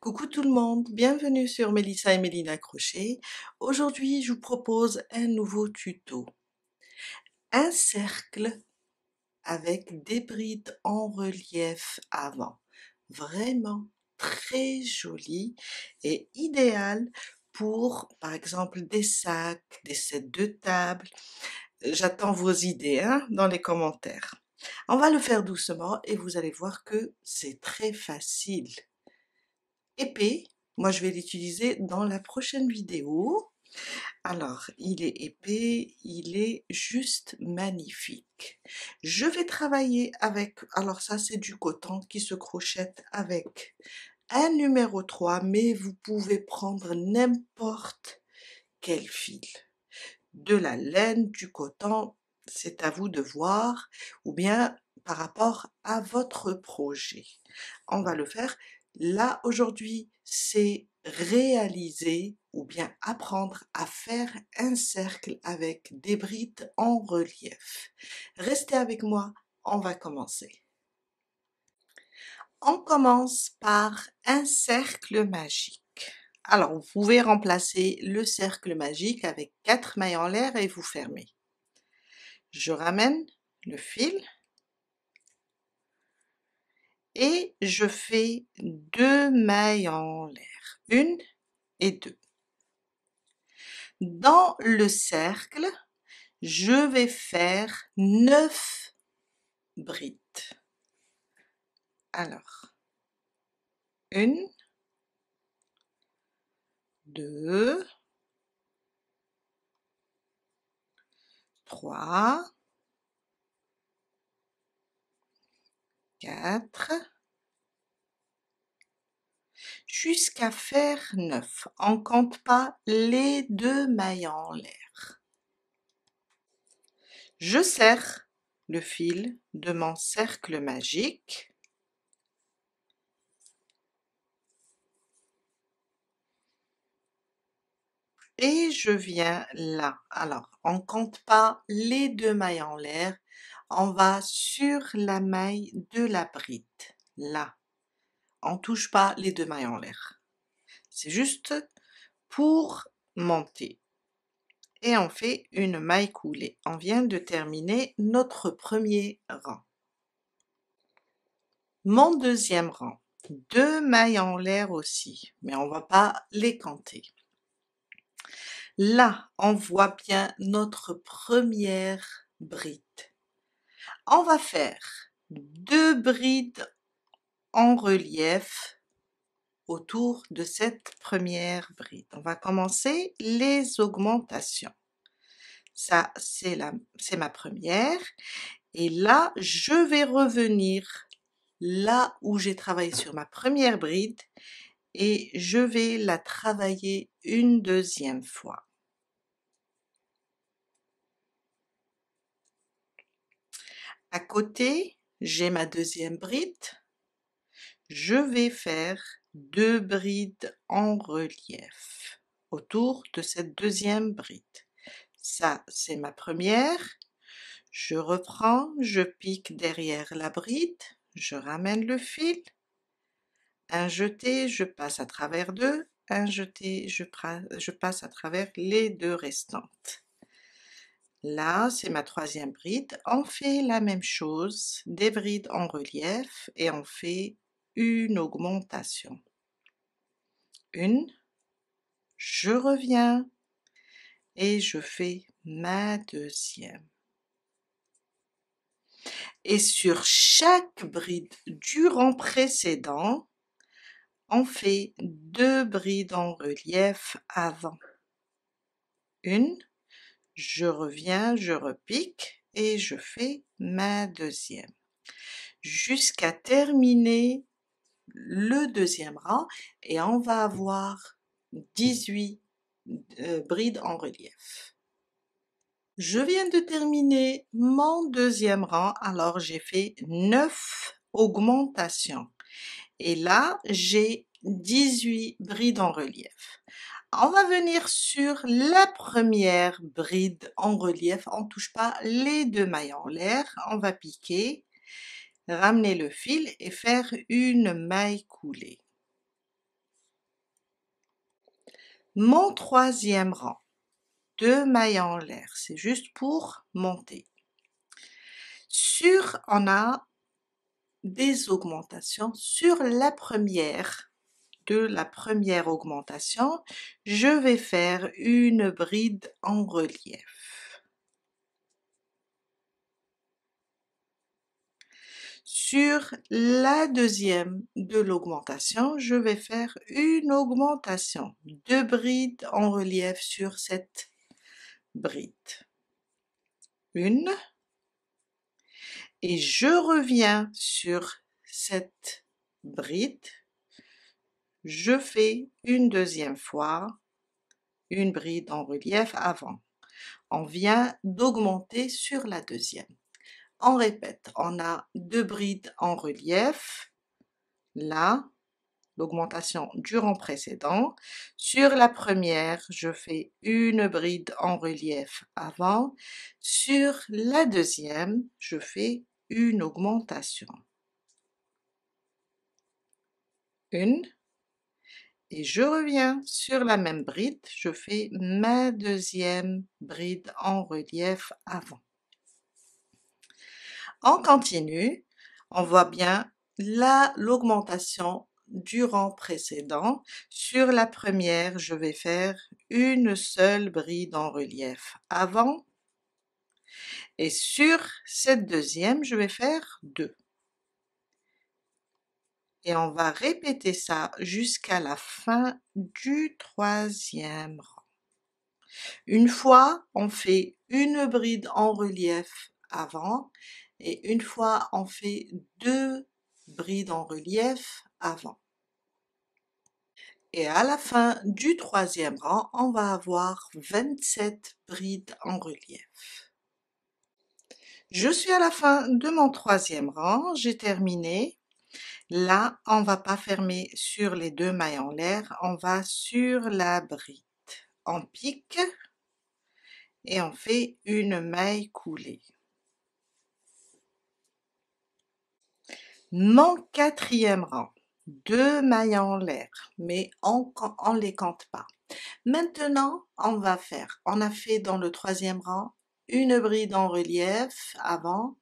Coucou tout le monde, bienvenue sur Mélissa et Mélina Crochet. Aujourd'hui, je vous propose un nouveau tuto. Un cercle avec des brides en relief avant. Vraiment très joli et idéal pour, par exemple, des sacs, des sets de table. J'attends vos idées dans les commentaires. On va le faire doucement et vous allez voir que c'est très facile. Épais, moi je vais l'utiliser dans la prochaine vidéo. Alors, il est épais, il est juste magnifique. Je vais travailler avec, alors ça c'est du coton qui se crochette avec un numéro 3, mais vous pouvez prendre n'importe quel fil. De la laine, du coton, c'est à vous de voir, ou bien par rapport à votre projet. On va le faire. Là, aujourd'hui, c'est réaliser ou bien apprendre à faire un cercle avec des brides en relief. Restez avec moi, on va commencer. On commence par un cercle magique. Alors, vous pouvez remplacer le cercle magique avec 4 mailles en l'air et vous fermez. Je ramène le fil et je fais 2 mailles en l'air, 1 et 2. Dans le cercle, je vais faire 9 brides. Alors, 1, 2, 3, 4, jusqu'à faire 9. On ne compte pas les 2 mailles en l'air. Je serre le fil de mon cercle magique et je viens là. Alors, on ne compte pas les 2 mailles en l'air, on va sur la maille de la bride, là. On ne touche pas les 2 mailles en l'air. C'est juste pour monter. Et on fait une maille coulée. On vient de terminer notre premier rang. Mon deuxième rang, 2 mailles en l'air aussi, mais on ne va pas les compter. Là, on voit bien notre première bride. On va faire 2 brides en relief autour de cette première bride. On va commencer les augmentations. Ça, c'est ma première. Et là, je vais revenir là où j'ai travaillé sur ma première bride et je vais la travailler une deuxième fois. À côté, j'ai ma deuxième bride. Je vais faire 2 brides en relief autour de cette deuxième bride. Ça, c'est ma première. Je reprends, je pique derrière la bride, je ramène le fil, un jeté, je passe à travers 2, un jeté, je passe à travers les 2 restantes. Là, c'est ma troisième bride. On fait la même chose, des brides en relief et on fait une augmentation. Une, je reviens et je fais ma deuxième. Et sur chaque bride du rang précédent, on fait 2 brides en relief avant. Une, je reviens, je repique et je fais ma deuxième. Jusqu'à terminer le deuxième rang et on va avoir 18 brides en relief. Je viens de terminer mon deuxième rang, alors j'ai fait 9 augmentations. Et là, j'ai 18 brides en relief. On va venir sur la première bride en relief, on ne touche pas les 2 mailles en l'air, on va piquer, ramener le fil et faire une maille coulée. Mon troisième rang, 2 mailles en l'air, c'est juste pour monter. On a des augmentations sur la première. De la première augmentation, je vais faire une bride en relief. Sur la deuxième de l'augmentation, je vais faire une augmentation, 2 brides en relief sur cette bride. Une, et je reviens sur cette bride, je fais une deuxième fois une bride en relief avant. On vient d'augmenter sur la deuxième. On répète, on a 2 brides en relief, là, l'augmentation du rang précédent. Sur la première, je fais une bride en relief avant. Sur la deuxième, je fais une augmentation. Une, et je reviens sur la même bride, je fais ma deuxième bride en relief avant. On continue, on voit bien l'augmentation du rang précédent. Sur la première, je vais faire une seule bride en relief avant, et sur cette deuxième, je vais faire 2. Et on va répéter ça jusqu'à la fin du troisième rang. Une fois, on fait une bride en relief avant, et une fois, on fait 2 brides en relief avant. Et à la fin du troisième rang, on va avoir 27 brides en relief. Je suis à la fin de mon troisième rang, j'ai terminé. Là, on va pas fermer sur les 2 mailles en l'air, on va sur la bride. On pique et on fait une maille coulée. Mon quatrième rang, 2 mailles en l'air, mais on les compte pas. Maintenant, on va faire, on a fait dans le troisième rang une bride en relief avant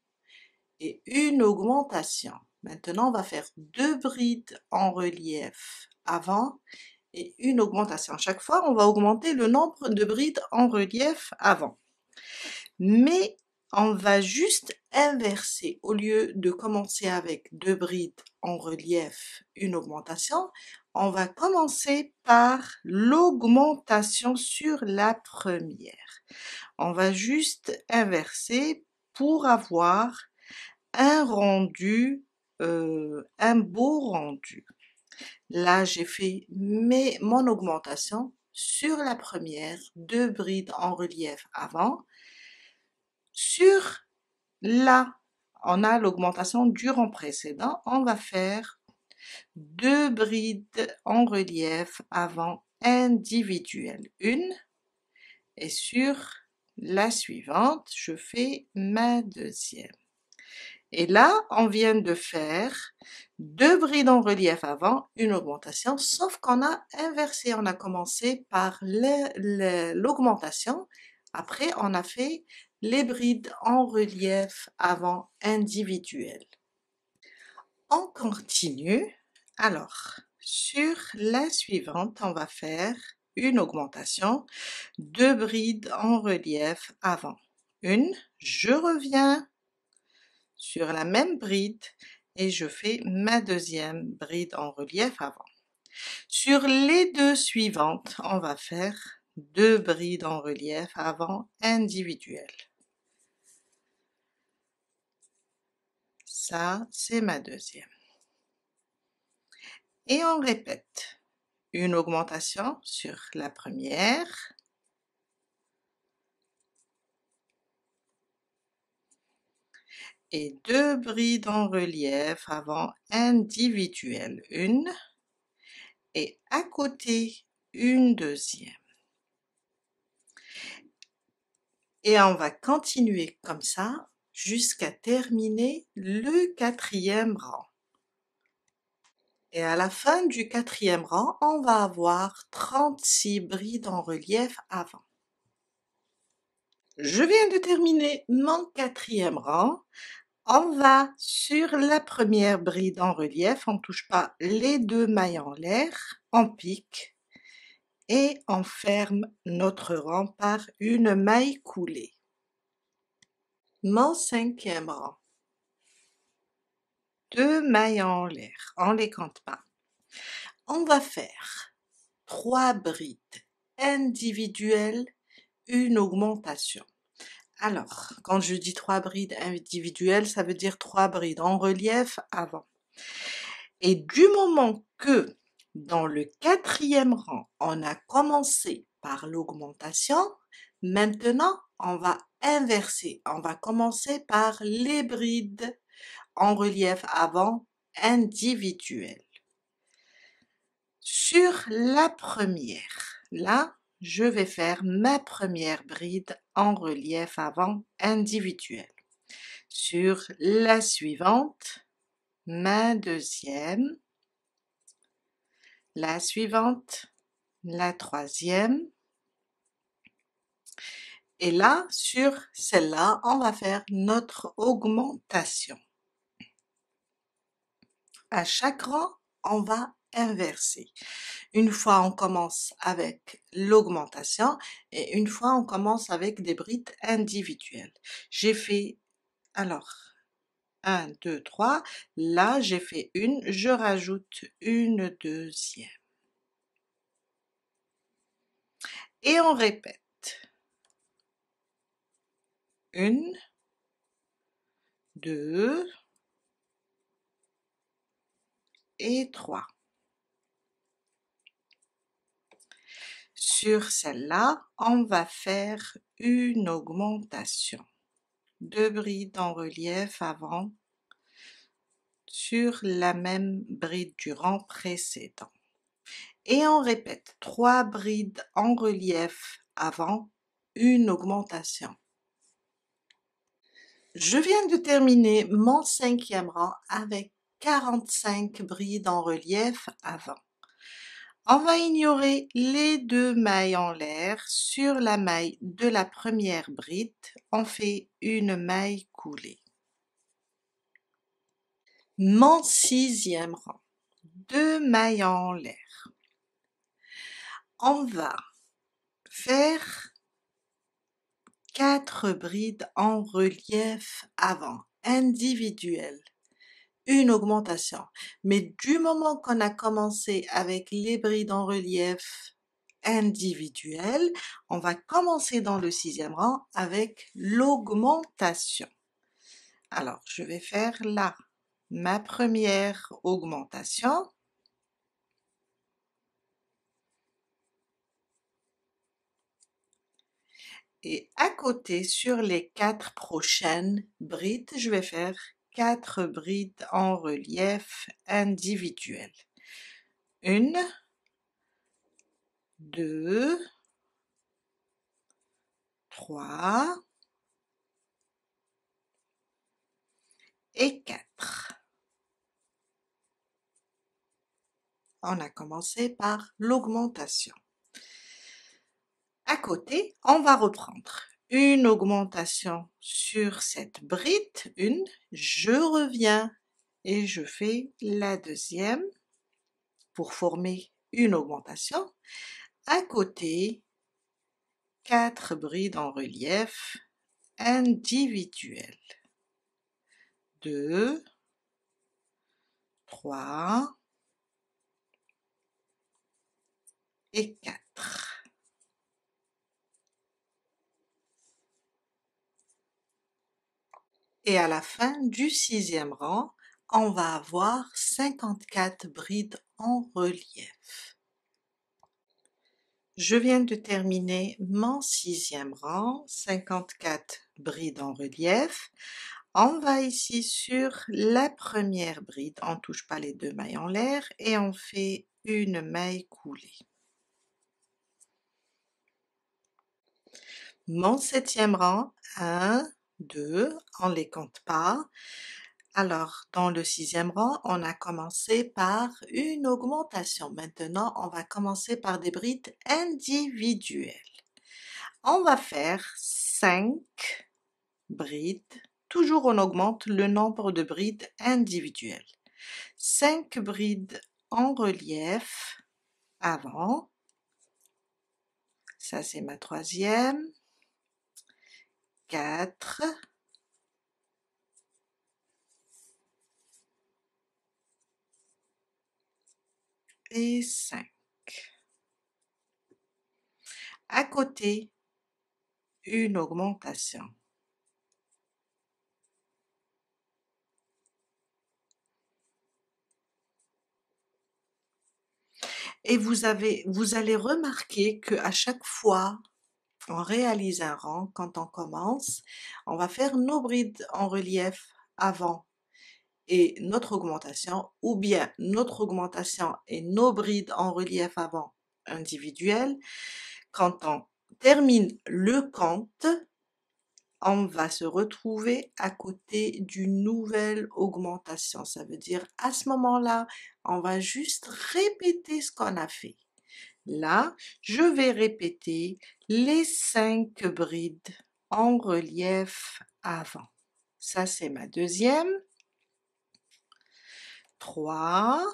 et une augmentation. Maintenant, on va faire 2 brides en relief avant et une augmentation. Chaque fois, on va augmenter le nombre de brides en relief avant. Mais on va juste inverser. Au lieu de commencer avec 2 brides en relief, une augmentation, on va commencer par l'augmentation sur la première. On va juste inverser pour avoir un rendu, un beau rendu. Là, j'ai fait mon augmentation sur la première, 2 brides en relief avant. Sur là, on a l'augmentation du rang précédent, on va faire 2 brides en relief avant individuelles, une, et sur la suivante, je fais ma deuxième. Et là, on vient de faire 2 brides en relief avant, une augmentation, sauf qu'on a inversé, on a commencé par l'augmentation, après on a fait les brides en relief avant individuelles. On continue, alors sur la suivante, on va faire une augmentation, 2 brides en relief avant, une, je reviens sur la même bride et je fais ma deuxième bride en relief avant. Sur les 2 suivantes, on va faire 2 brides en relief avant individuelles. Ça, c'est ma deuxième. Et on répète. Une augmentation sur la première. Et 2 brides en relief avant individuelle, une. Et à côté, une deuxième. Et on va continuer comme ça jusqu'à terminer le quatrième rang. Et à la fin du 4e rang, on va avoir 36 brides en relief avant. Je viens de terminer mon 4e rang. On va sur la première bride en relief, on ne touche pas les 2 mailles en l'air, on pique et on ferme notre rang par une maille coulée. Mon 5e rang, 2 mailles en l'air, on ne les compte pas. On va faire 3 brides individuelles, une augmentation. Alors, quand je dis 3 brides individuelles, ça veut dire 3 brides en relief avant. Et du moment que dans le 4e rang, on a commencé par l'augmentation, maintenant on va inverser. On va commencer par les brides en relief avant individuelles. Sur la première, là, je vais faire ma première bride en relief avant individuel. Sur la suivante, ma deuxième, la suivante, la troisième, et là, sur celle-là, on va faire notre augmentation. À chaque rang, on va inverser. Une fois on commence avec l'augmentation et une fois on commence avec des brides individuelles. J'ai fait, alors, 1, 2, 3, là j'ai fait une, je rajoute une deuxième. Et on répète. 1, 2 et 3. Sur celle-là, on va faire une augmentation. 2 brides en relief avant sur la même bride du rang précédent. Et on répète 3 brides en relief avant, une augmentation. Je viens de terminer mon 5e rang avec 45 brides en relief avant. On va ignorer les 2 mailles en l'air. Sur la maille de la première bride, on fait une maille coulée. Mon 6e rang, 2 mailles en l'air. On va faire 4 brides en relief avant, individuelles, une augmentation. Mais du moment qu'on a commencé avec les brides en relief individuelles, on va commencer dans le 6e rang avec l'augmentation. Alors, je vais faire là ma première augmentation. Et à côté, sur les 4 prochaines brides, je vais faire 4 brides en relief individuel. 1, 2, 3 et 4. On a commencé par l'augmentation. À côté, on va reprendre une augmentation sur cette bride, une, je reviens et je fais la deuxième pour former une augmentation. À côté, 4 brides en relief individuelles. 2, 3 et 4. Et à la fin du 6e rang, on va avoir 54 brides en relief. Je viens de terminer mon 6e rang, 54 brides en relief. On va ici sur la première bride, on ne touche pas les 2 mailles en l'air et on fait une maille coulée. Mon 7e rang, 1, 2, on ne les compte pas. Alors, dans le 6e rang, on a commencé par une augmentation. Maintenant, on va commencer par des brides individuelles. On va faire 5 brides. Toujours on augmente le nombre de brides individuelles. 5 brides en relief avant. Ça, c'est ma 3e. 4. Et 5. À côté, une augmentation. Et vous allez remarquer que à chaque fois, on réalise un rang, quand on commence, on va faire nos brides en relief avant et notre augmentation, ou bien notre augmentation et nos brides en relief avant individuelles. Quand on termine le compte, on va se retrouver à côté d'une nouvelle augmentation. Ça veut dire, à ce moment-là, on va juste répéter ce qu'on a fait. Là, je vais répéter les 5 brides en relief avant. Ça, c'est ma 2e. 3,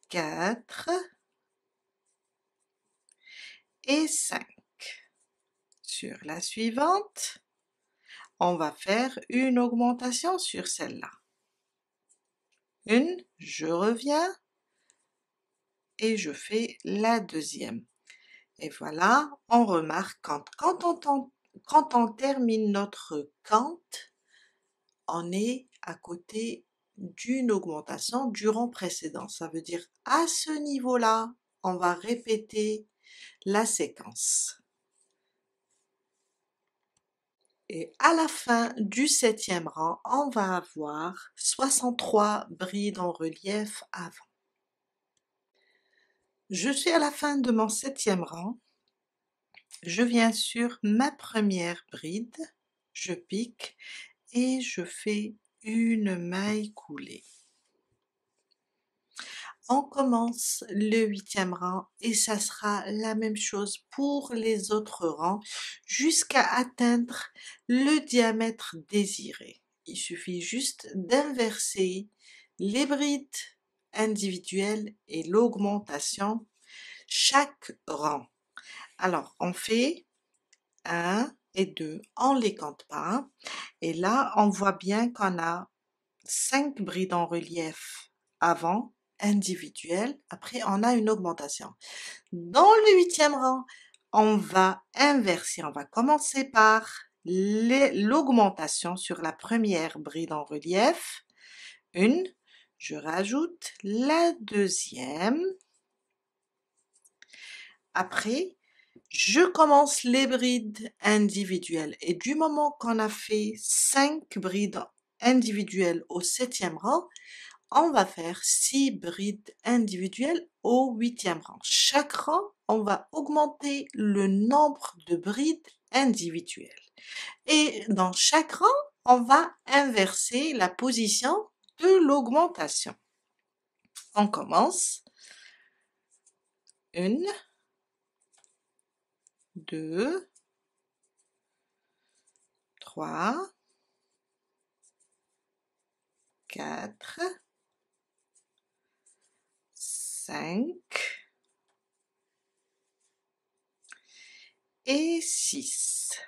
4 et 5. Sur la suivante, on va faire une augmentation sur celle-là. Une, je reviens et je fais la 2e. Et voilà, on remarque quand on termine notre compte, on est à côté d'une augmentation du rang précédent. Ça veut dire à ce niveau-là, on va répéter la séquence. Et à la fin du 7e rang, on va avoir 63 brides en relief avant. Je suis à la fin de mon 7e rang. Je viens sur ma première bride, je pique et je fais une maille coulée. On commence le 8e rang et ça sera la même chose pour les autres rangs jusqu'à atteindre le diamètre désiré. Il suffit juste d'inverser les brides individuelles et l'augmentation chaque rang. Alors, on fait 1 et 2, on les compte pas. Et là, on voit bien qu'on a 5 brides en relief avant, individuelles. Après, on a une augmentation. Dans le 8e rang, on va inverser. On va commencer par l'augmentation sur la première bride en relief. Une, je rajoute la 2e. Après, je commence les brides individuelles et du moment qu'on a fait 5 brides individuelles au 7e rang, on va faire 6 brides individuelles au 8e rang. Chaque rang, on va augmenter le nombre de brides individuelles. Et dans chaque rang, on va inverser la position de l'augmentation. On commence. 1, 2, 3, 4, 5 et 6.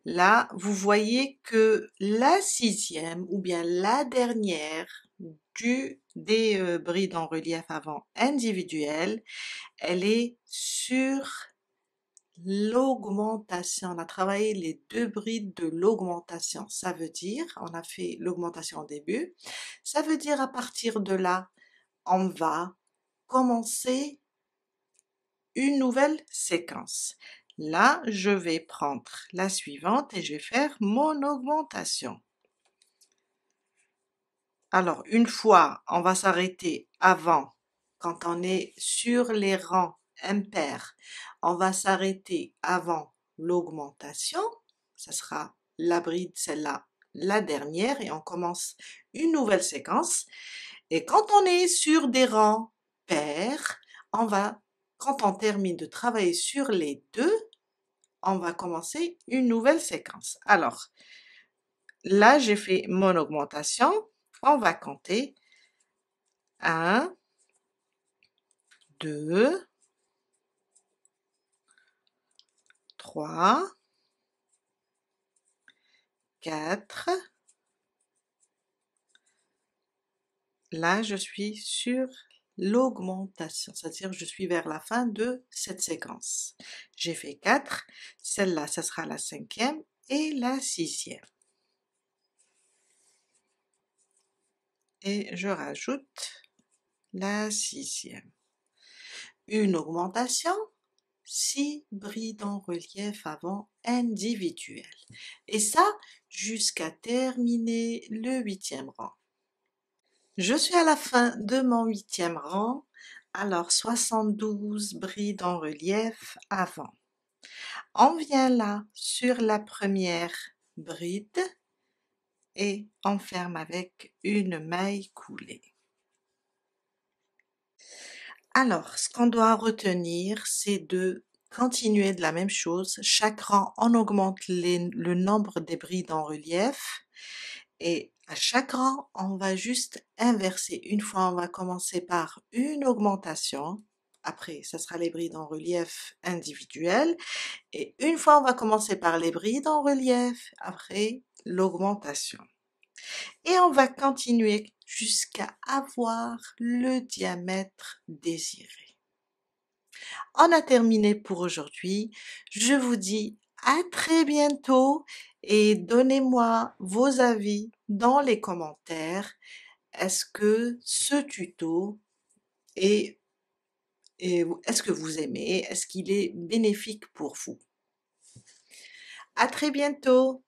Là, vous voyez que la 6e ou bien la dernière des brides en relief avant individuelles, elle est sur l'augmentation. On a travaillé les 2 brides de l'augmentation. Ça veut dire, on a fait l'augmentation au début, ça veut dire à partir de là, on va commencer une nouvelle séquence. Là, je vais prendre la suivante et je vais faire mon augmentation. Alors, une fois, on va s'arrêter avant, quand on est sur les rangs impairs, on va s'arrêter avant l'augmentation, ça sera la bride, celle-là, la dernière, et on commence une nouvelle séquence. Et quand on est sur des rangs pairs, quand on termine de travailler sur les deux, on va commencer une nouvelle séquence. Alors, là, j'ai fait mon augmentation. On va compter 1, 2, 3, 4. Là, je suis sur l'augmentation, c'est-à-dire je suis vers la fin de cette séquence. J'ai fait 4, celle-là, ça sera la 5e et la 6e. Et je rajoute la 6e. Une augmentation, 6 brides en relief avant individuelles. Et ça, jusqu'à terminer le 8e rang. Je suis à la fin de mon 8e rang, alors 72 brides en relief avant. On vient là sur la première bride et on ferme avec une maille coulée. Alors, ce qu'on doit retenir, c'est de continuer de la même chose. Chaque rang, on augmente le nombre des brides en relief et à chaque rang, on va juste inverser. Une fois, on va commencer par une augmentation. Après, ça sera les brides en relief individuelles. Et une fois, on va commencer par les brides en relief. Après, l'augmentation. Et on va continuer jusqu'à avoir le diamètre désiré. On a terminé pour aujourd'hui. Je vous dis à très bientôt et donnez-moi vos avis dans les commentaires. Est-ce que ce tuto est-ce que vous aimez? Est-ce qu'il est bénéfique pour vous? À très bientôt!